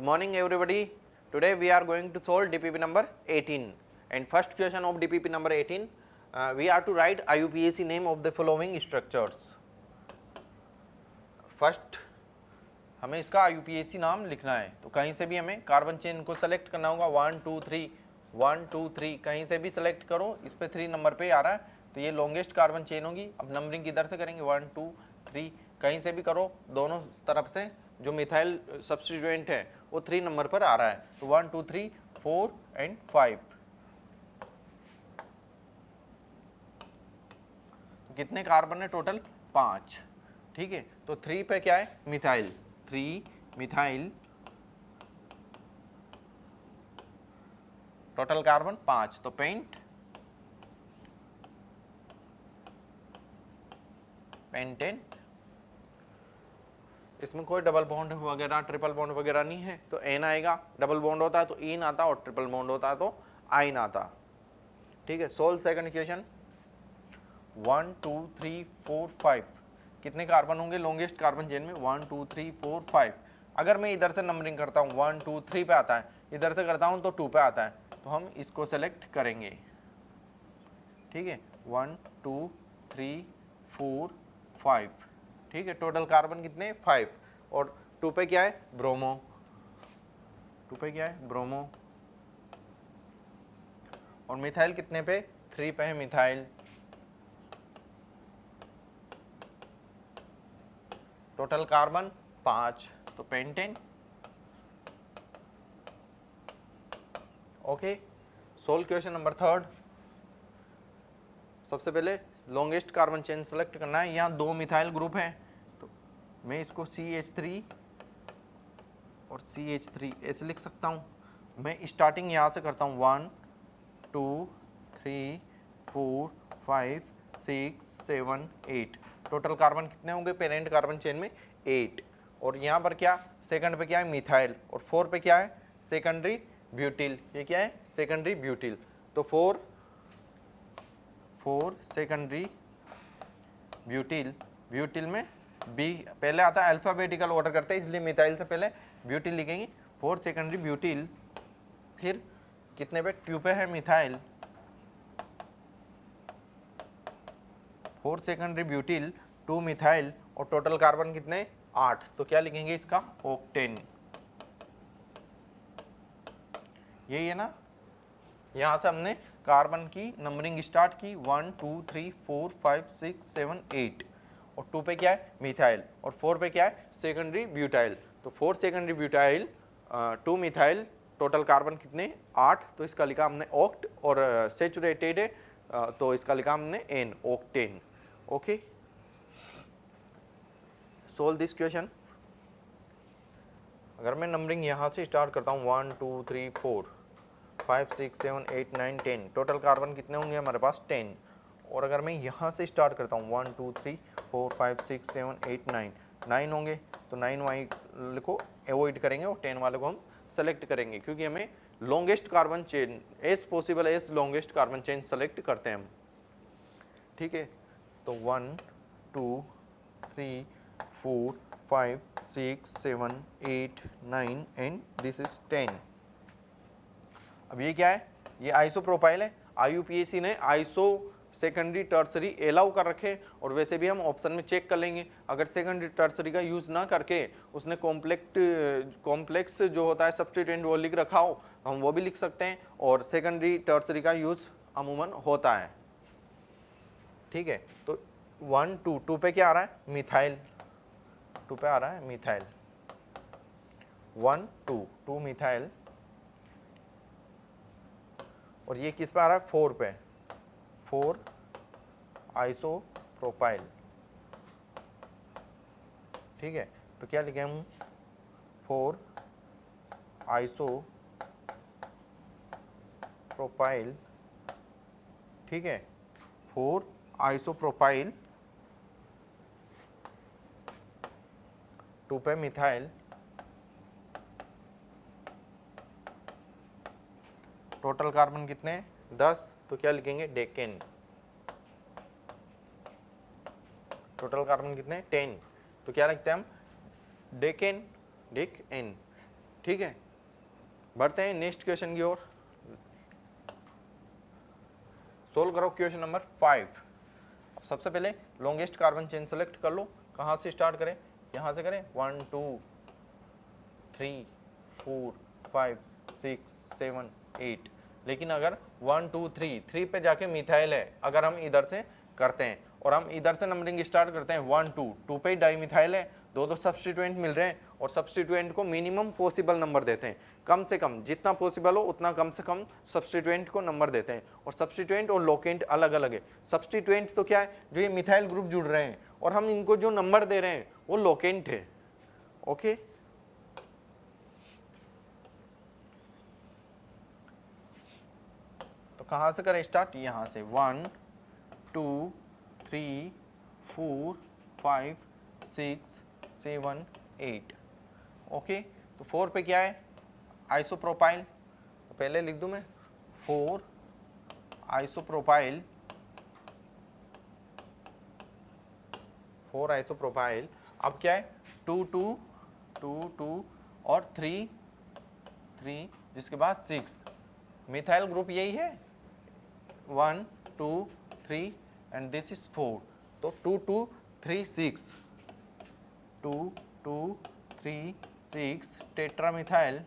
morning everybody. Today we are going to solve DPP number 18 and first question of DPP number 18 we are to write IUPAC name of the following structures. First हमें इसका IUPAC नाम लिखना है तो कहीं से भी हमें कार्बन चेन को सेलेक्ट करना होगा 1 2 3 1 2 3 कहीं से भी सेलेक्ट करो. इस पे 3 नंबर पे आ रहा है तो ये लॉन्गेस्ट कार्बन चेन होगी. अब नंबरिंग किधर से करेंगे 1 2 3 कहीं से भी करो दोनों तरफ से. जो मिथाइल सब्स्टिट्यूएंट है वो 3 नंबर पर आ रहा है तो 1 2 3 4 एंड 5. तो कितने कार्बन है टोटल 5. ठीक है तो 3 पे क्या है मिथाइल 3 मिथाइल टोटल कार्बन 5 तो पेंटेन. इसमें कोई डबल बॉन्ड वगैरह ट्रिपल बॉन्ड वगैरह नहीं है तो एन आएगा. डबल बॉन्ड होता है तो इन आता और ट्रिपल बॉन्ड होता है तो आइन आता. ठीक है सोल्व सेकंड इक्वेशन. 1 2 3 4 5 कितने कार्बन होंगे लॉन्गेस्ट कार्बन चेन में 1 2 3 4 5. अगर मैं इधर से नंबरिंग करता हूँ 1 2 3 पे आता है, इधर से करता हूँ तो 2 पे आता है तो हम इसको सेलेक्ट करेंगे. ठीक है 1 2 3 4 5. ठीक है टोटल कार्बन कितने 5 और 2 पे क्या है ब्रोमो. 2 पे क्या है ब्रोमो और मिथाइल कितने पे 3 पे है मिथाइल. टोटल कार्बन 5 तो pentane. Okay solve question number third. सबसे पहले लॉन्गेस्ट कार्बन चेन सेलेक्ट करना है. यहाँ 2 मिथाइल ग्रुप है तो मैं इसको CH3 और CH3 ऐसे लिख सकता हूँ. मैं स्टार्टिंग यहाँ से करता हूँ 1 2 3 4 5 6 7 8. टोटल कार्बन कितने होंगे पेरेंट कार्बन चेन में 8. और यहाँ पर क्या सेकंड पे क्या है मिथाइल और 4 पे क्या है सेकेंडरी ब्यूटिल. ये क्या है सेकेंडरी ब्यूटिल तो 4 सेकेंडरी ब्यूटिल. ब्यूटिल में बी पहले आता है अल्फाबेटिकल ऑर्डर करते हैं इसलिए मिथाइल से पहले ब्यूटिल लिखेंगे. 4 सेकेंडरी ब्यूटिल. फिर कितने पे 2 पे है मिथाइल 4 सेकेंडरी ब्यूटिल 2 मिथाइल और टोटल कार्बन कितने 8 तो क्या लिखेंगे इसका ऑक्टेन. यही है ना. यहाँ से हमने कार्बन की नंबरिंग स्टार्ट की 1 2 3 4 5 6 7 8 और 2 पे क्या है मिथाइल और 4 पे क्या है सेकेंडरी ब्यूटाइल तो 4 secondary butyl 2 methyl total carbon कितने 8 तो इसका लिखा हमने ऑक्ट और सेचुरेटेड है तो इसका लिखा हमने n octane. Okay solve this question. अगर मैं नंबरिंग यहाँ से स्टार्ट करता हूँ 1 2 3 4 5 6 7 8 9 10 टोटल कार्बन कितने होंगे हमारे पास 10. और अगर मैं यहाँ से स्टार्ट करता हूँ 1 2 3 4 5 6 7 8 9 होंगे तो 9 वाले को अवॉइड करेंगे और 10 वाले को हम सेलेक्ट करेंगे क्योंकि हमें longest carbon chain as possible as longest carbon chain select करते हैं हम. ठीक है तो 1 2 3 4 5 6 7 8 9 एंड दिस इज 10. अब ये क्या है ये आइसोप्रोपाइल है. IUPAC ने आइसो सेकेंडरी टर्सरी अलाउ कर रखे और वैसे भी हम ऑप्शन में चेक कर लेंगे. अगर सेकेंडरी टर्सरी का यूज़ ना करके उसने कॉम्प्लेक्स जो होता है सब्स्टिट्यूएंट वो लिख रखा हो हम वो भी लिख सकते हैं और सेकेंडरी टर्सरी का यूज़ अमूमन होता है. ठीक है तो 1 2 पे क्या आ रहा है मिथाइल 2 पे आ रहा है मिथाइल 1 2 मिथाइल और ये किस पे आ रहा है 4 पे 4 आइसोप्रोपाइल. ठीक है तो क्या लिखे हम 4 आइसोप्रोपाइल. ठीक है 4 आइसोप्रोपाइल 2 पे मिथाइल टोटल कार्बन कितने 10 तो क्या लिखेंगे डेकेन. टोटल कार्बन कितने 10 तो क्या लिखते हैं हम डेकेन. ठीक है, बढ़ते हैं नेक्स्ट क्वेश्चन की ओर। सोल्व करो क्वेश्चन नंबर 5। सबसे पहले लॉन्गेस्ट कार्बन चेन सेलेक्ट कर लो। कहाँ से स्टार्ट करें? यहाँ से करें 1 2 3 4 5 6 7 8। लेकिन अगर 1 2 3 पे जाके मिथाइल है, अगर हम इधर से करते हैं और हम इधर से नंबरिंग स्टार्ट करते हैं 1 2 पे डाई मिथाइल है, दो सब्स्टिट्यूएंट मिल रहे हैं और सब्स्टिट्यूएंट को मिनिमम पॉसिबल नंबर देते हैं। कम से कम जितना पॉसिबल हो उतना कम से कम सब्स्टिट्यूएंट को नंबर देते हैं। और सब्स्टिट्यूएंट और लोकेंट अलग अलग है। सब्स्टिट्यूएंट तो क्या है? जो ये मिथाइल ग्रुप जुड़ रहे हैं, और हम इनको जो नंबर दे रहे हैं वो लोकेंट है। ओके, तो कहाँ से करें स्टार्ट? यहाँ से 1 2 3 4 5 6 7 8। ओके, तो 4 पे क्या है? आइसोप्रोपाइल। तो पहले लिख दूं मैं 4 आइसोप्रोपाइल, 4 आइसोप्रोपाइल। अब क्या है? 2 2 2 2 और 3 3, जिसके बाद 6। मिथाइल ग्रुप यही है 1 2 3 एंड दिस इज 4। तो 2 2 3 6, 2 2 3 6 टेट्रामिथाइल,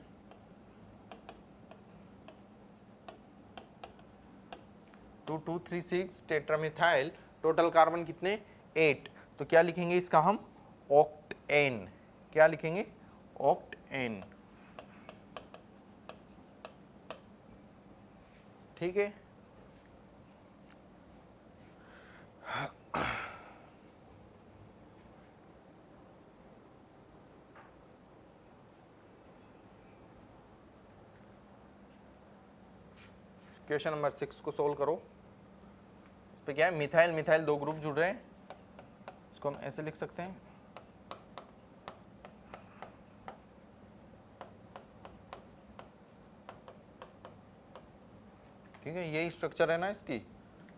2 2 3 6 टेट्रामिथाइल। टोटल कार्बन कितने? 8। तो क्या लिखेंगे इसका हम? ऑक्टेन। क्या लिखेंगे? ऑक्टेन। ठीक है, क्वेश्चन नंबर 6 को सोल्व करो। इस पे क्या है? मिथाइल मिथाइल दो ग्रुप जुड़ रहे हैं। इसको हम ऐसे लिख सकते हैं, ठीक है, यही स्ट्रक्चर है ना इसकी।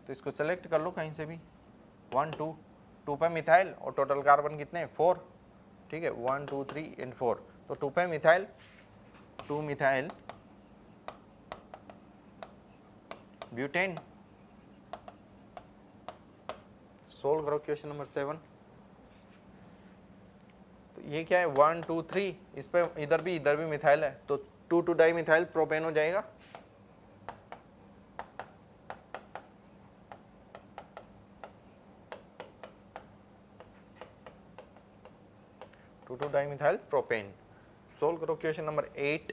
तो इसको सेलेक्ट कर लो कहीं से भी। 1 2 2 पे मिथाइल और टोटल कार्बन कितने? 4। ठीक है, 1 2 3 एंड 4। तो 2 पे मिथाइल, 2 मिथाइल ब्यूटेन। सोल्व करो क्वेश्चन नंबर 7। तो ये क्या है? 1 2 3, इस पे इधर भी मिथाइल है, तो 2 2 डाई मिथाइल प्रोपेन हो जाएगा। To dimethyl propane. सोल्व करो क्वेश्चन नंबर 8।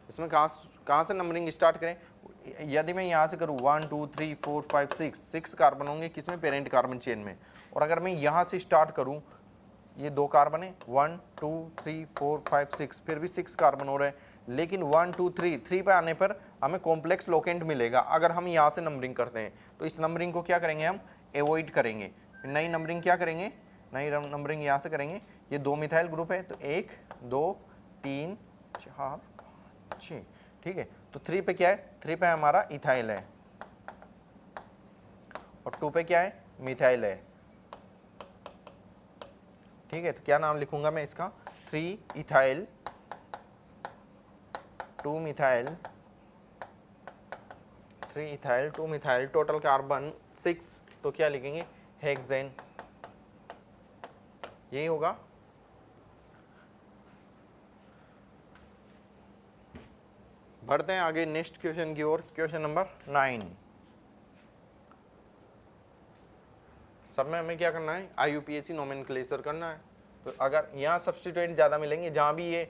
इसमें कहाँ से नंबरिंग स्टार्ट करें? यदि मैं यहाँ से करूँ 1 2 3 4 5 6 कार्बन होंगे किसमें? पेरेंट कार्बन चेन में। और अगर मैं यहाँ से स्टार्ट करूँ, ये 2 कार्बन है, 1 2 3 4 5 6, फिर भी 6 कार्बन हो रहे हैं। लेकिन 1 2 3 पे आने पर हमें कॉम्प्लेक्स लोकेंट मिलेगा अगर हम यहाँ से नंबरिंग करते हैं। तो इस नंबरिंग को क्या करेंगे? हम एवॉइड करेंगे। नई नंबरिंग क्या करेंगे? नई नंबरिंग यहाँ से करेंगे। ये 2 मिथाइल ग्रुप है, तो 1 2 3 4 6। ठीक है, तो 3 पे क्या है? 3 पे हमारा इथाइल है और 2 पे क्या है? मिथाइल है। ठीक है, तो क्या नाम लिखूंगा मैं इसका? 3 ethyl 2 methyl, 3 ethyl 2 methyl, total carbon 6। तो क्या लिखेंगे? हेक्सेन। यही होगा। बढ़ते हैं आगे नेक्स्ट क्वेश्चन की ओर। Question number 9। सब में हमें क्या करना है? IUPAC नोमेनक्लेचर करना है। तो अगर यहाँ सब्स्टिट्यूएंट ज़्यादा मिलेंगे, जहाँ भी ये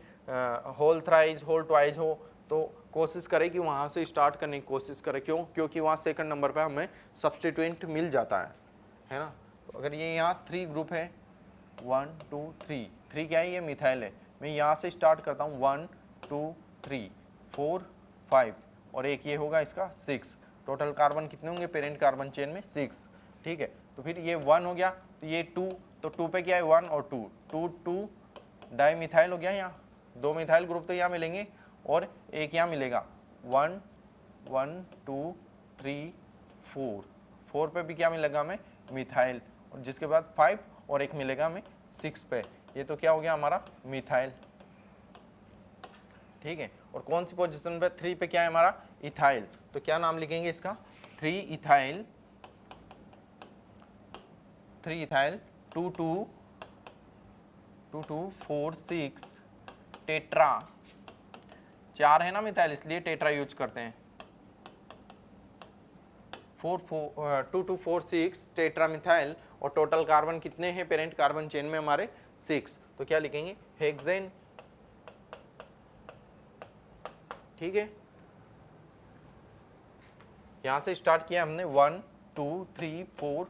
होल थ्राइज होल ट्वाइज हो, तो कोशिश करें कि वहाँ से स्टार्ट करने की कोशिश करें। क्यों? क्योंकि वहाँ सेकंड नंबर पे हमें सब्स्टिट्यूएंट मिल जाता है ना। तो अगर ये यहाँ 3 ग्रुप है, 1 2 3, 3 क्या है? ये मिथाइल है। मैं यहाँ से स्टार्ट करता हूँ 1 2 3 4 5 और एक ये होगा इसका 6। टोटल कार्बन कितने होंगे पेरेंट कार्बन चेन में? 6। ठीक है, तो फिर ये 1 हो गया, तो ये 2, तो 2 पे क्या है? 1 और 2, 2 2 डाई मिथाइल हो गया। यहाँ 2 मिथाइल ग्रुप तो यहाँ मिलेंगे और एक यहाँ मिलेगा। 1 1 2 3 4, 4 पे भी क्या मिलेगा हमें? मिथाइल, और जिसके बाद 5 और एक मिलेगा हमें 6 पे। ये तो क्या हो गया हमारा? मिथाइल। ठीक है। और कौन सी पोजीशन पे 3 पे क्या है हमारा इथाइल, तो क्या नाम लिखेंगे इसका 3 इथाइल 2 2 2 2 4 6 टेट्रा, 4 है ना मिथाइल इसलिए टेट्रा यूज करते हैं 2 2 4 6 टेट्रा मिथाइल। और टोटल कार्बन कितने हैं पेरेंट कार्बन चेन में हमारे 6, तो क्या लिखेंगे हेक्सेन। ठीक है, यहां से स्टार्ट किया हमने 1 2 3 4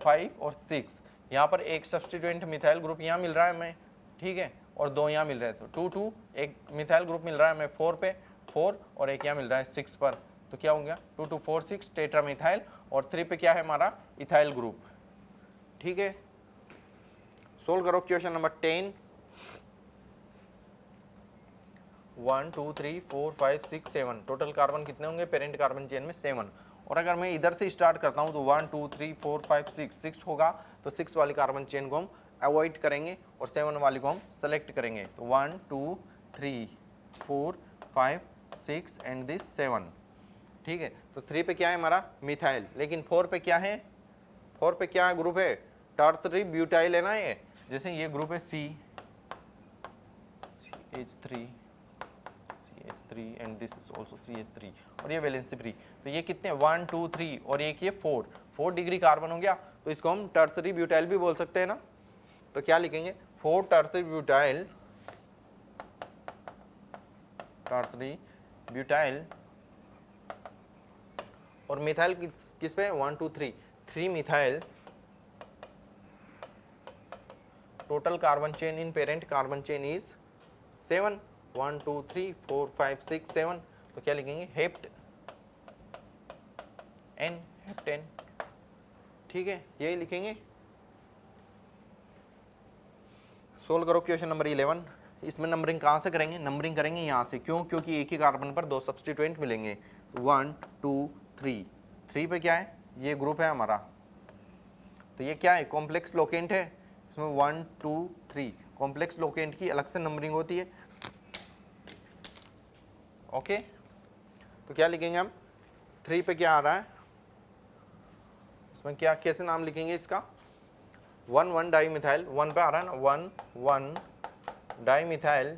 5 और 6, यहाँ पर एक सब्स्टिट्यूएंट मिथाइल ग्रुप यहाँ मिल रहा है हमें, ठीक है, और 2 यहाँ मिल रहे हैं, तो 2 2 एक मिथाइल ग्रुप मिल रहा है हमें 4 पे 4 और एक यहाँ मिल रहा है 6 पर, तो क्या हो गया 2 2 4 6 टेट्रा मिथाइल। और 3 पे क्या है हमारा इथाइल ग्रुप। ठीक है, सोल्व करो क्वेश्चन नंबर 10। 1 2 3 4 5 6 7 टोटल कार्बन कितने होंगे पेरेंट कार्बन चेन में 7। और अगर मैं इधर से स्टार्ट करता हूं तो 1 2 3 4 5 6 होगा, तो 6 वाली कार्बन चेन को हम अवॉइड करेंगे और 7 वाली को हम सेलेक्ट करेंगे। तो 1 2 3 4 5 6 एंड दिस 7। ठीक है, तो 3 पे क्या है हमारा मिथाइल, लेकिन 4 पे क्या है, 4 पे क्या ग्रुप है टर्सरी ब्यूटाइल है ना, ये जैसे ये ग्रुप है CH3 and this is also CH3 और ये वैलेंसी फ्री, तो ये कितने 1 2 3 और एक ये 4 डिग्री कार्बन हो गया, तो इसको हम टर्सरी ब्यूटाइल भी बोल सकते हैं ना। तो क्या लिखेंगे 4 टर्सरी ब्यूटाइल और मिथाइल किस पे 1 2 3 methyl. Total carbon chain in parent carbon chain is 7 1 2 3 4 5 6 7, तो क्या लिखेंगे हेप्ट एन हेप्टेन। ठीक है, यही लिखेंगे। सोल्व करो क्वेश्चन नंबर 11। इसमें नंबरिंग कहाँ से करेंगे, नंबरिंग करेंगे यहाँ से, क्यों, क्योंकि एक ही कार्बन पर 2 सब्स्टिट्यूएंट मिलेंगे। 1 2 3 पे क्या है ये ग्रुप है हमारा, तो ये क्या है कॉम्प्लेक्स लोकेंट है, इसमें 1 2 3 कॉम्प्लेक्स लोकेंट की अलग से नंबरिंग होती है। ओके, तो क्या लिखेंगे हम 3 पे क्या आ रहा है, इसमें क्या कैसे नाम लिखेंगे इसका 1 1 डाई मिथाइल, 1 पे आ रहा है ना 1 1 डाई मिथाइल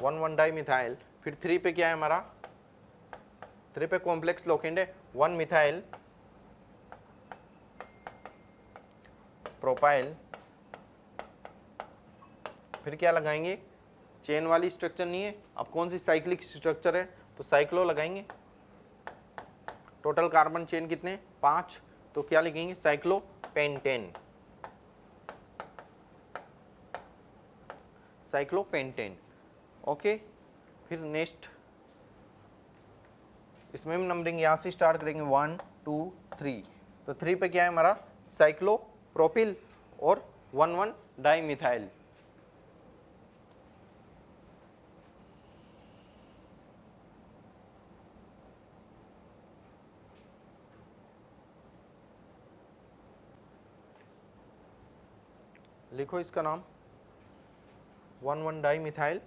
1 1 डाई मिथाइल। फिर 3 पे क्या है हमारा 3 पे कॉम्प्लेक्स लोकेंट है 1 मिथाइल प्रोपाइल। फिर क्या लगाएंगे चेन वाली स्ट्रक्चर नहीं है, अब कौन सी साइक्लिक स्ट्रक्चर है, तो साइक्लो लगाएंगे। टोटल कार्बन चेन कितने 5, तो क्या लिखेंगे cyclo pentane, cyclo pentane. Okay, फिर नेक्स्ट इसमें हम नंबरिंग यहाँ से स्टार्ट करेंगे 1 2 3, तो 3 पे क्या है हमारा साइक्लो प्रोपिल और 1 1 डाई मिथाइल। लिखो इसका नाम 1 1 डाई मिथाइल,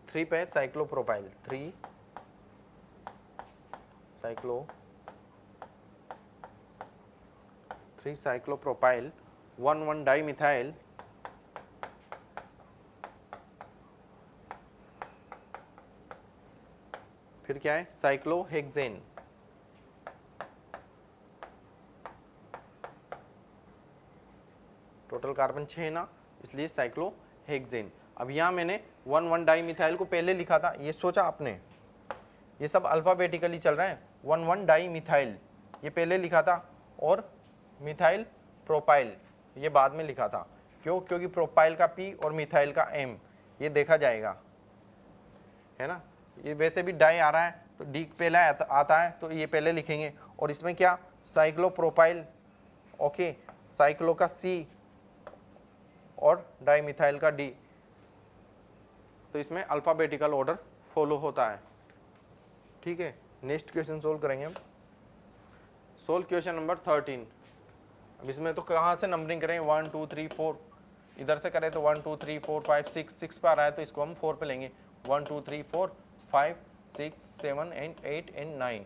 3 पे साइक्लोप्रोपाइल 3 साइक्लोप्रोपाइल 1 1 डाई मिथाइल। फिर क्या है साइक्लोहेक्सेन, टोटल कार्बन 6 ना इसलिए साइक्लोहेक्सेन। अब यहाँ मैंने 1 1 डाई मिथाइल को पहले लिखा था, ये सोचा आपने ये सब अल्फाबेटिकली चल रहा है, 1 1 डाई मिथाइल ये पहले लिखा था और मिथाइल प्रोपाइल ये बाद में लिखा था। क्यों, क्योंकि प्रोपाइल का P और मिथाइल का M ये देखा जाएगा, है ना। ये वैसे भी डाई आ रहा है तो डी पहले आता है तो ये पहले लिखेंगे, और इसमें क्या साइक्लोप्रोपाइल, ओके, साइक्लो का C और डाई मिथाइल का D, तो इसमें अल्फाबेटिकल ऑर्डर फॉलो होता है। ठीक है, नेक्स्ट क्वेश्चन सोल्व करेंगे हम। Solve question number 13। अब इसमें तो कहाँ से नंबरिंग करें 1 2 3 4, इधर से करें तो 1 2 3 4 5 6, 6 पे आ रहा है तो इसको हम 4 पे लेंगे। 1 2 3 4 5 6 7 एंड 8 एंड 9,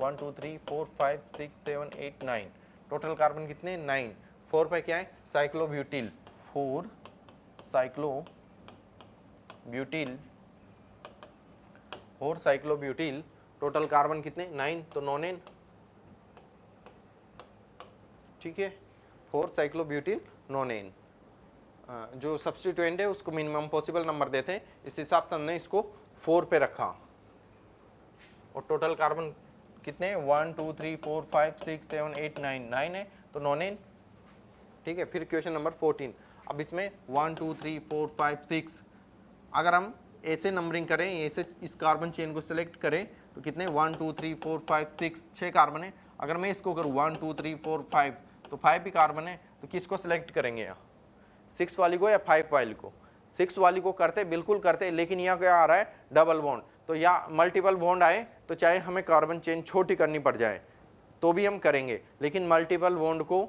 1 2 3 4 5 6 7 8 9, टोटल कार्बन कितने 9। 4 पे क्या है साइक्लोब्यूटिल, 4 साइक्लोब्यूटिल, 4 साइक्लोब्यूटिल, टोटल कार्बन कितने 9, तो नोनेन, ठीक है 4 साइक्लोब्यूटिल नोनेन। जो सब्स्टिट्यूएंट है उसको मिनिमम पॉसिबल नंबर देते हैं, इस हिसाब से हमने इसको 4 पे रखा। और टोटल कार्बन कितने 1 2 3 4 5 6 7 8 9, 9 है तो नोनेन, ठीक है। फिर क्वेश्चन नंबर 14, अब इसमें 1 2 3 4 5 6, अगर हम ऐसे नंबरिंग करें, ऐसे इस कार्बन चेन को सिलेक्ट करें तो कितने 1 2 3 4 5 6, 6 कार्बन है। अगर मैं इसको करूँ 1 2 3 4 5 तो 5 भी कार्बन है, तो किसको सिलेक्ट करेंगे यहाँ 6 वाली को या 5 वाली को। 6 वाली को करते बिल्कुल करते, लेकिन यहाँ क्या आ रहा है डबल बॉन्ड, तो या मल्टीपल बॉन्ड आए तो चाहे हमें कार्बन चेन छोटी करनी पड़ जाए तो भी हम करेंगे, लेकिन मल्टीपल बॉन्ड को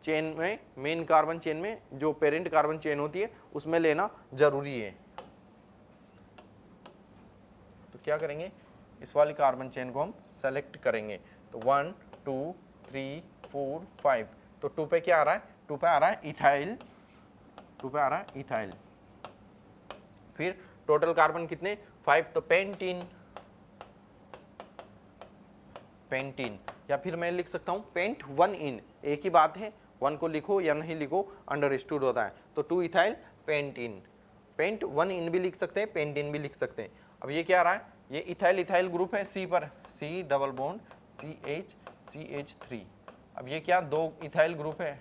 चेन में, मेन कार्बन चेन में जो पेरेंट कार्बन चेन होती है उसमें लेना जरूरी है। तो क्या करेंगे इस वाली कार्बन चेन को हम सेलेक्ट करेंगे, तो 1 2 3 4 5, तो 2 पे क्या आ रहा है 2 पे आ रहा है इथाइल, 2 पे आ रहा है इथाइल। फिर टोटल कार्बन कितने 5, तो पेंटीन, पेंटीन, या फिर मैं लिख सकता हूँ पेंट 1 इन, एक ही बात है 1 को लिखो या नहीं लिखो अंडरस्टूड होता है। तो 2 इथाइल पेंटीन, पेंट 1 इन भी लिख सकते हैं, पेंटीन भी लिख सकते हैं। अब ये क्या आ रहा है, ये इथाइल इथाइल ग्रुप है C पर, C double bond CH CH3। अब ये क्या 2 इथाइल ग्रुप है,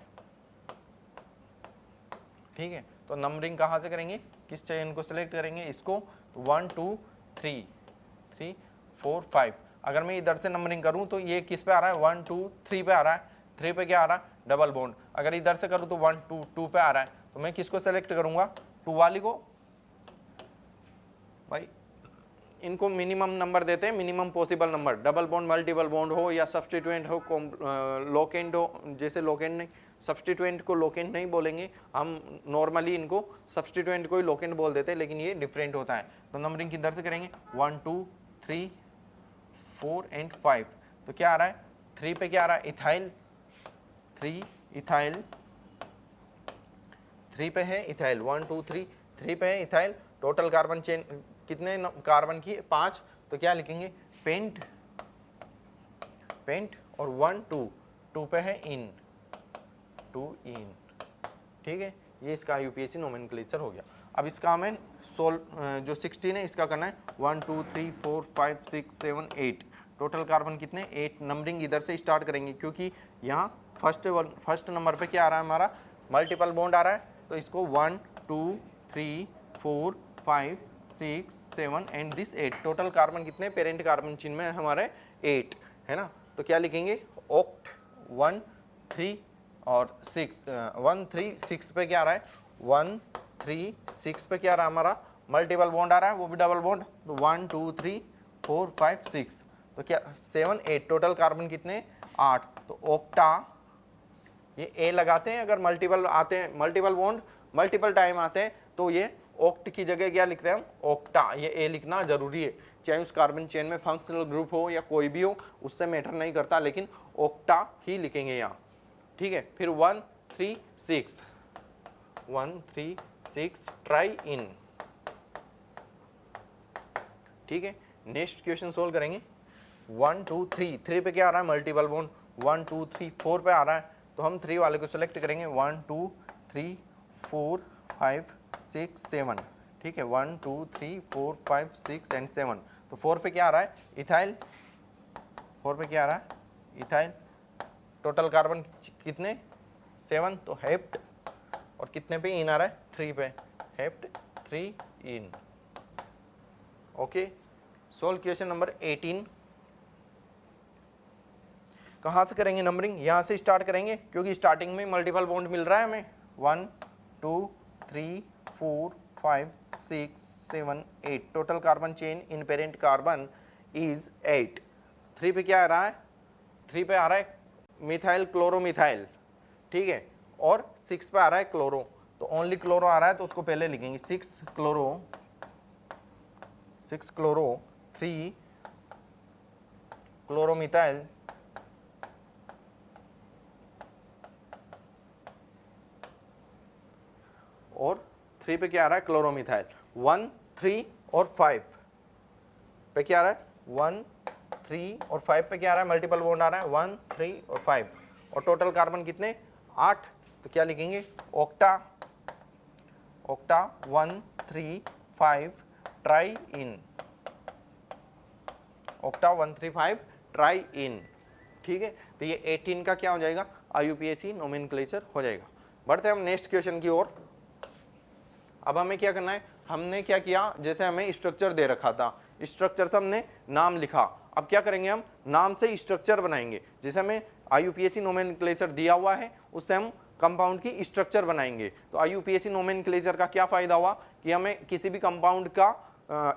ठीक है। तो नंबरिंग कहाँ से करेंगे, किस चेन को सिलेक्ट करेंगे इसको, तो 1 2 3 3 4 5। अगर मैं इधर से नंबरिंग करूं तो ये किस पे आ रहा है 1 2 3 पे आ रहा है, 3 पे क्या आ रहा है डबल बॉन्ड। अगर इधर से करूं तो 1 2 2 पे आ रहा है, तो मैं किसको सेलेक्ट करूंगा 2 वाली को। भाई इनको मिनिमम नंबर देते हैं, minimum possible number, double bond multiple bond हो या सब्स्टिट्यूएंट हो, लोकेंट हो, जैसे लोकेंट नहीं, सब्स्टिट्यूएंट को लोकेंट नहीं बोलेंगे हम, नॉर्मली इनको सब्स्टिट्यूएंट को ही लोकेंट बोल देते हैं, लेकिन ये डिफरेंट होता है। तो नंबरिंग किधर से करेंगे 1 2 3 4 एंड 5, तो क्या आ रहा है 3 पे क्या आ रहा है इथाइल, 3 इथाइल, 3 पे है इथाइल, 1 2 3 3 पे है इथाइल। टोटल कार्बन चेन कितने कार्बन की 5, तो क्या लिखेंगे पेंट, पेंट और 1 2 2 पे है इन, 2 इन, ठीक है। ये इसका यूपीएससी नोमेनक्लेचर हो गया। अब इसका हमें जो 16 है इसका करना है 1 2 3 4 5 6 7 8, टोटल कार्बन कितने 8। नंबरिंग इधर से स्टार्ट करेंगे क्योंकि यहाँ फर्स्ट नंबर पे क्या आ रहा है हमारा मल्टीपल बॉन्ड आ रहा है, तो इसको 1 2 3 4 5 6 7 एंड दिस 8, टोटल कार्बन कितने पेरेंट कार्बन चेन में हमारे 8 है ना। तो क्या लिखेंगे ऑक्ट 1 3 और 6, 1 3 6 पे क्या आ रहा है 1 3 6 पे क्या आ रहा है हमारा मल्टीपल बॉन्ड आ रहा है, वो भी डबल बॉन्ड, तो 1 2 3 4 5 6, तो क्या 7 8, टोटल कार्बन कितने 8। तो ऑक्टा, ये ए लगाते हैं अगर मल्टीपल आते हैं, मल्टीपल बॉन्ड मल्टीपल टाइम आते हैं तो ये ऑक्ट की जगह क्या लिख रहे हैं हम ऑक्टा, ये ए लिखना जरूरी है, चाहे उस कार्बन चेन में फंक्शनल ग्रुप हो या कोई भी हो उससे मैटर नहीं करता, लेकिन ऑक्टा ही लिखेंगे यहाँ, ठीक है। फिर 1 3 6 1 3 6 ट्राई इन, ठीक है। नेक्स्ट क्वेश्चन सोल्व करेंगे 1 2 3 3 पे क्या आ रहा है मल्टीपल बॉन्ड, 1 2 3 4 पे आ रहा है, तो हम 3 वाले को सिलेक्ट करेंगे 1 2 3 4 5 6 7, ठीक है 1 2 3 4 5 6 एंड 7। तो 4 पे क्या आ रहा है इथाइल, 4 पे क्या आ रहा है इथाइल, टोटल कार्बन कितने 7, तो हेप्ट, और कितने पे इन आ रहा है 3 पे, हेप्ट 3 इन, ओके। सोल्व क्वेश्चन नंबर 18, कहाँ से करेंगे नंबरिंग, यहाँ से स्टार्ट करेंगे क्योंकि स्टार्टिंग में मल्टीपल बॉन्ड मिल रहा है हमें, 1 2 3 4 5 6 7 8, total carbon chain in parent carbon is 8। 3 पे क्या आ रहा है 3 पे आ रहा है मिथाइल क्लोरोमिथाइल, ठीक है, और 6 पे आ रहा है क्लोरो, तो ओनली क्लोरो आ रहा है तो उसको पहले लिखेंगे 6 क्लोरो 3 क्लोरोमिथाइल और 3 पे क्या आ रहा है क्लोरोमिथाइल, 1 3 और 5 पे क्या आ रहा है 1 3 और 5 पे क्या आ रहा है मल्टीपल बॉन्ड आ रहा है 1 3 और 5 और टोटल कार्बन कितने 8, तो क्या लिखेंगे octa 1 3 5 try in, octa 1 3 5 try in. ठीक है, तो ये 18 का क्या हो जाएगा IUPAC नोमेनक्लेचर हो जाएगा। बढ़ते हैं हम नेक्स्ट क्वेश्चन की ओर। अब हमें क्या करना है, हमने क्या किया, जैसे हमें स्ट्रक्चर दे रखा था, स्ट्रक्चर से हमने नाम लिखा, अब क्या करेंगे हम नाम से स्ट्रक्चर बनाएंगे। जैसे हमें IUPAC नोमेनक्लेचर दिया हुआ है उससे हम कंपाउंड की स्ट्रक्चर बनाएंगे। तो IUPAC नोमेनक्लेचर का क्या फायदा हुआ कि हमें किसी भी कंपाउंड का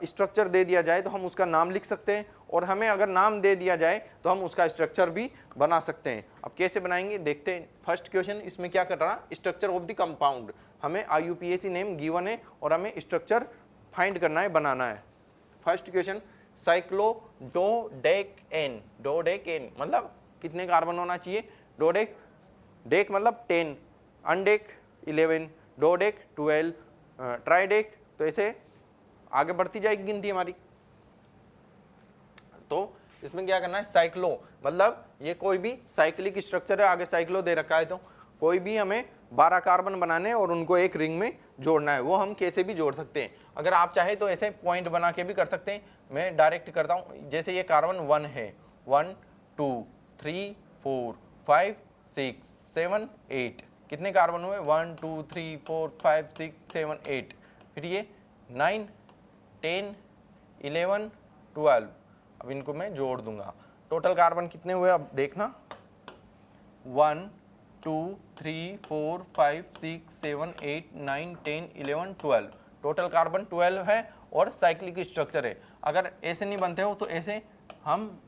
स्ट्रक्चर दे दिया जाए तो हम उसका नाम लिख सकते हैं, और हमें अगर नाम दे दिया जाए तो हम उसका स्ट्रक्चर भी बना सकते हैं। अब कैसे बनाएंगे देखते हैं। फर्स्ट क्वेश्चन इसमें क्या कर रहा, स्ट्रक्चर ऑफ द कंपाउंड, हमें IUPAC नेम गिवन है और हमें स्ट्रक्चर फाइंड करना है, बनाना है। फर्स्ट क्वेश्चन साइक्लोडोडेकेन, डोडेकेन मतलब कितने कार्बन होना चाहिए, डोडेक डेक मतलब 10, अनडेक 11, डोडेक 12, ट्राइडेक, तो ऐसे आगे बढ़ती जाएगी गिनती हमारी। तो इसमें क्या करना है साइक्लो मतलब ये कोई भी साइक्लिक स्ट्रक्चर है, आगे साइक्लो दे रखा है, तो कोई भी हमें 12 कार्बन बनाने और उनको एक रिंग में जोड़ना है, वो हम कैसे भी जोड़ सकते हैं। अगर आप चाहे तो ऐसे पॉइंट बना के भी कर सकते हैं, मैं डायरेक्ट करता हूँ। जैसे ये कार्बन 1 है, 1 2 3 4 5 6 7 8, कितने कार्बन हुए 1 2 3 4 5 6 7 8, फिर ये 9 10 11 12, अब इनको मैं जोड़ दूंगा, टोटल कार्बन कितने हुए अब देखना 1 2 3 4 5 6 7 8 9 10 11 12, टोटल कार्बन 12 है और साइक्लिक स्ट्रक्चर है। अगर ऐसे नहीं बनते हो तो ऐसे हम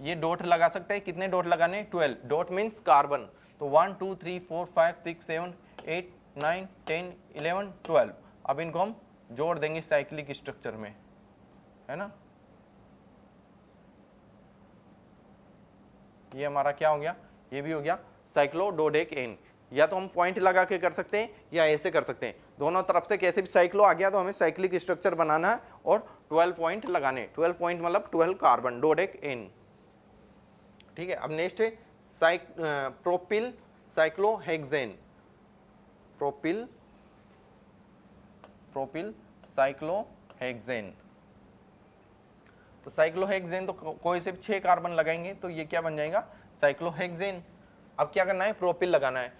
ये डॉट लगा सकते हैं, कितने डॉट लगाने 12, डॉट मीन्स कार्बन, तो 1 2 3 4 5 6 7 8 9 10 11 12, अब इनको हम जोड़ देंगे साइक्लिक स्ट्रक्चर में, है ना। ये हमारा क्या हो गया, ये भी हो गया साइक्लोडोडेकेन। या तो हम पॉइंट लगा के कर सकते हैं या ऐसे कर सकते हैं, दोनों तरफ से कैसे भी साइक्लो आ गया तो हमें साइक्लिक स्ट्रक्चर बनाना है और 12 पॉइंट लगाने, 12 पॉइंट मतलब 12 कार्बन, डोडेकेन। ठीक है, अब नेक्स्ट है प्रोपिल साइक्लोहेक्सेन, प्रोपिल साइक्लोहेक्सेन। तो साइक्लोहेक्सेन तो कोई से 6 कार्बन लगाएंगे तो ये क्या बन जाएगा साइक्लोहेक्सेन। अब क्या करना है प्रोपिल लगाना है,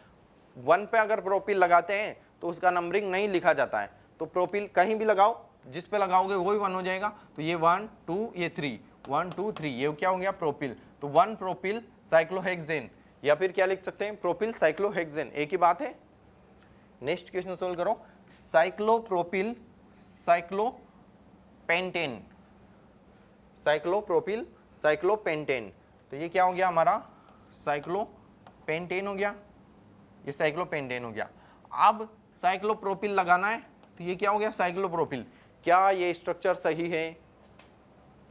1 पे अगर प्रोपिल लगाते हैं तो उसका नंबरिंग नहीं लिखा जाता है, तो प्रोपिल कहीं भी लगाओ, जिस पे लगाओगे वही 1 हो जाएगा, तो ये 1 2 ये 3 1 2 3, ये क्या हो गया प्रोपिल, तो 1 प्रोपिल साइक्लोहेक्सेन, या फिर क्या लिख सकते हैं प्रोपिल साइक्लोहेक्सेन, एक ही बात है। नेक्स्ट क्वेश्चन सोल्व करो, साइक्लोप्रोपिल साइक्लोपेंटेन, साइक्लोप्रोपिल साइक्लोपेंटेन, तो ये क्या हो गया हमारा साइक्लोपेंटेन हो गया, ये साइक्लोपेंटेन हो गया। अब साइक्लोप्रोपिल लगाना है तो ये क्या हो गया साइक्लोप्रोपिल। क्या ये स्ट्रक्चर सही है,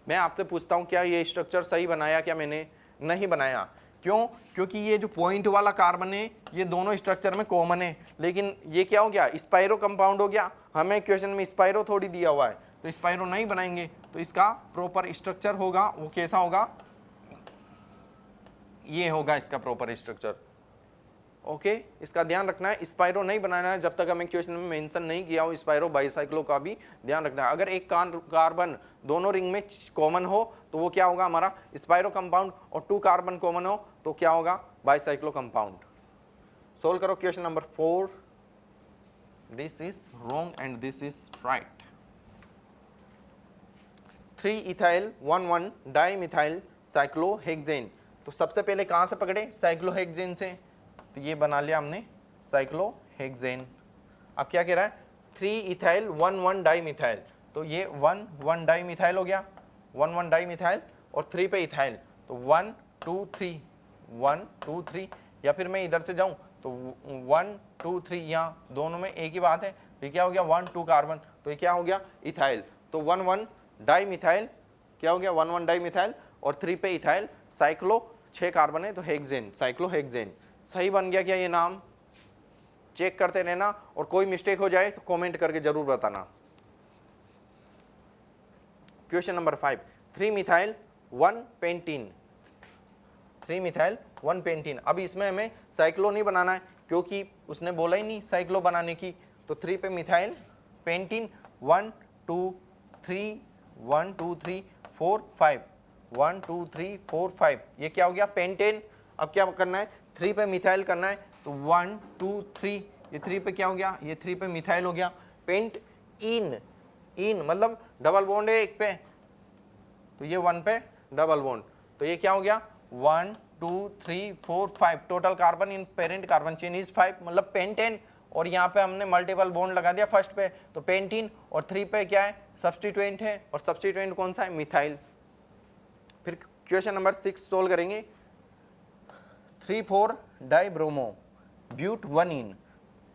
मैं आपसे पूछता हूँ क्या ये स्ट्रक्चर सही बनाया, क्या मैंने नहीं बनाया, क्यों, क्योंकि ये जो पॉइंट वाला कार्बन है ये दोनों स्ट्रक्चर में कॉमन है, लेकिन ये क्या हो गया स्पाइरो कंपाउंड हो गया, हमें क्वेश्चन में स्पाइरो थोड़ी दिया हुआ है तो स्पाइरो नहीं बनाएंगे, तो इसका प्रॉपर स्ट्रक्चर होगा वो कैसा होगा, ये होगा इसका प्रॉपर स्ट्रक्चर। ओके, इसका ध्यान रखना है, स्पाइरो नहीं बनाना है जब तक हमें क्वेश्चन में मेंशन नहीं किया हो, स्पाइरो बाईसाइक्लो का भी ध्यान रखना है। अगर एक कार्बन दोनों रिंग में कॉमन हो तो वो क्या होगा हमारा स्पाइरो कंपाउंड, और 2 कार्बन कॉमन हो तो क्या होगा बाईसाइक्लो कंपाउंड। सोल्व करो question number 4, this is wrong and this is right. 3 ethyl 1 dimethyl cyclohexane, तो सबसे पहले कहाँ से पकड़े साइक्लोहेक्सेन से, तो ये बना लिया हमने साइक्लोहेक्सेन। अब क्या कह रहा है 3 इथाइल 1 डाइमिथाइल, तो ये 1 डाइमिथाइल हो गया, 1 डाइमिथाइल और 3 पे इथाइल, तो 1 2 3 1 2 3, या फिर मैं इधर से जाऊं तो 1 2 3 यहाँ दोनों में एक ही बात है, ये क्या हो गया 1 2 कार्बन, तो ये क्या हो गया इथाइल, तो 1 1 डाई मिथाइल, क्या हो गया 1 1 डाई मिथाइल, और 3 पे इथाइल, साइक्लो 6 कार्बन है तो हेक्सेन, साइक्लोहेक्सेन। सही बन गया क्या ये नाम? चेक करते रहना, और कोई मिस्टेक हो जाए तो कमेंट करके जरूर बताना। Question number 5, 3 methyl 1 pentene, 3 methyl 1 pentene. अब इसमें हमें साइक्लो नहीं बनाना है क्योंकि उसने बोला ही नहीं साइक्लो बनाने की, तो 3 पे मिथाइल पेंटीन 1 2 3 1 2 3 4 5 1 2 3 4 5, ये क्या हो गया पेंटेन। अब क्या करना है 3 पे मिथाइल करना है, तो 1 2 3, ये 3 पे क्या हो गया, ये 3 पे मिथाइल हो गया, पेंट इन, इन मतलब डबल बॉन्ड है एक पे, तो ये 1 पे डबल बॉन्ड, तो ये क्या हो गया 1 2 3 4 5, total carbon in parent carbon chain is 5, मतलब पेंटेन। और यहाँ पे हमने मल्टीपल बॉन्ड लगा दिया फर्स्ट पे, तो पेंटीन, और 3 पे क्या है सब्स्टिट्यूएंट है, और सब्स्टिट्यूएंट कौन सा है मिथाइल। फिर क्वेश्चन नंबर 6 सोल्व करेंगे। 3 4 डाई ब्रोमो ब्यूट 1 इन,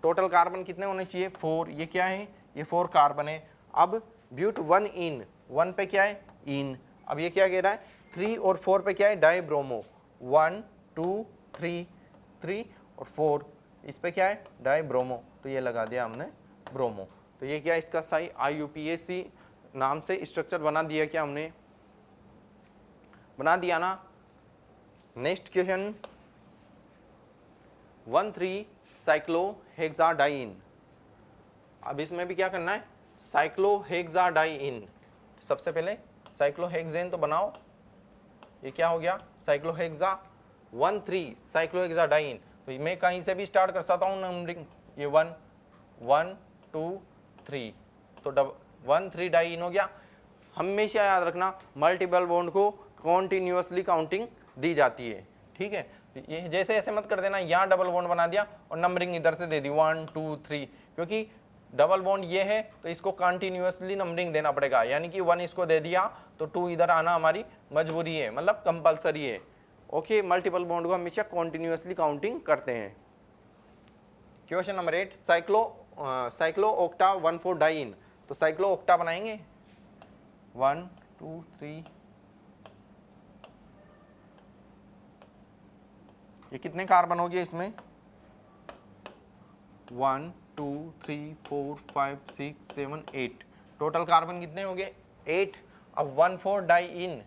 टोटल कार्बन कितने होने चाहिए 4, ये क्या है ये 4 कार्बन है। अब ब्यूट 1 इन, 1 पे क्या है इन, अब ये क्या कह रहा है 3 और 4 पे क्या है डाई ब्रोमो, 1 2 3 3 और 4, इस पे क्या है डाई ब्रोमो, तो ये लगा दिया हमने ब्रोमो। तो ये क्या इसका सही IUPAC नाम से स्ट्रक्चर बना दिया, क्या हमने बना दिया ना। नेक्स्ट क्वेश्चन 1 3 साइक्लोहेक्साडाइन, अब इसमें भी क्या करना है साइक्लोहेक्साडाइन, सबसे पहले साइक्लोहेक्सेन तो बनाओ, ये क्या हो गया साइक्लोहेक्सा 1 3 साइक्लोहेक्साडाइन, तो मैं कहीं से भी स्टार्ट कर सकता हूँ नंबरिंग, ये 1 1 2 3, तो 1 3 डाइन हो गया। हमेशा याद रखना मल्टीपल बॉन्ड को कॉन्टिन्यूअसली काउंटिंग दी जाती है, ठीक है। ये जैसे ऐसे मत कर देना यहाँ डबल बॉन्ड बना दिया और नंबरिंग इधर से दे दी 1 2 3, क्योंकि डबल बॉन्ड ये है तो इसको कंटिन्यूअसली नंबरिंग देना पड़ेगा, यानी कि 1 इसको दे दिया तो 2 इधर आना हमारी मजबूरी है, मतलब कंपलसरी है। ओके, मल्टीपल बॉन्ड को हमेशा कंटिन्यूअसली काउंटिंग करते हैं। Question number 8 cyclo octa 1 4 diene, तो साइक्लो ओक्टा बनाएंगे 1 2 3, ये कितने कार्बन हो गए इसमें 1 2 3 4 5 6 7 8, टोटल कार्बन कितने हो गए 8। अब 1 4 डाई इन,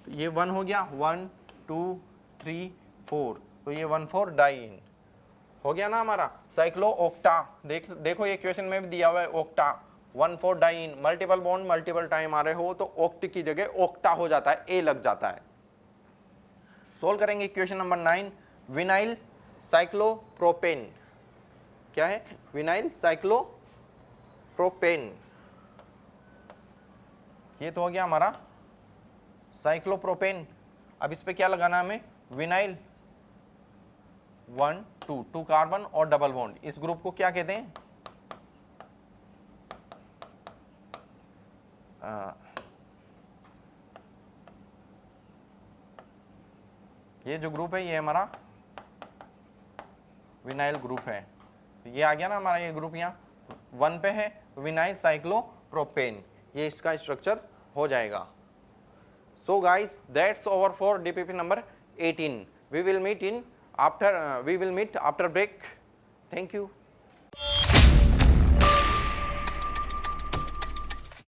तो ये 1 हो गया 1 2 3 4, तो ये 1 4 डाई इन हो गया ना हमारा साइक्लो ओक्टा। देखो ये क्वेश्चन में भी दिया हुआ है ओक्टा 1 4 डाई इन, मल्टीपल बॉन्ड मल्टीपल टाइम आ रहे हो तो ओक्ट की जगह ओक्टा हो जाता है, ए लग जाता है। सोल्व करेंगे क्वेश्चन नंबर 9 विनाइल साइक्लोप्रोपेन, क्या है विनाइल साइक्लोप्रोपेन, ये तो हो गया हमारा साइक्लोप्रोपेन। अब इस पे क्या लगाना है हमें विनाइल 1 2 2 कार्बन और डबल बॉन्ड, इस ग्रुप को क्या कहते हैं ये जो ग्रुप है ये हमारा विनाइल ग्रुप है, ये आ गया ना हमारा ये ग्रुप, यहाँ 1 पे है विनाइल साइक्लोप्रोपेन, ये इसका स्ट्रक्चर हो जाएगा। So guys, that's over for DPP number 18. We will meet after break. Thank you.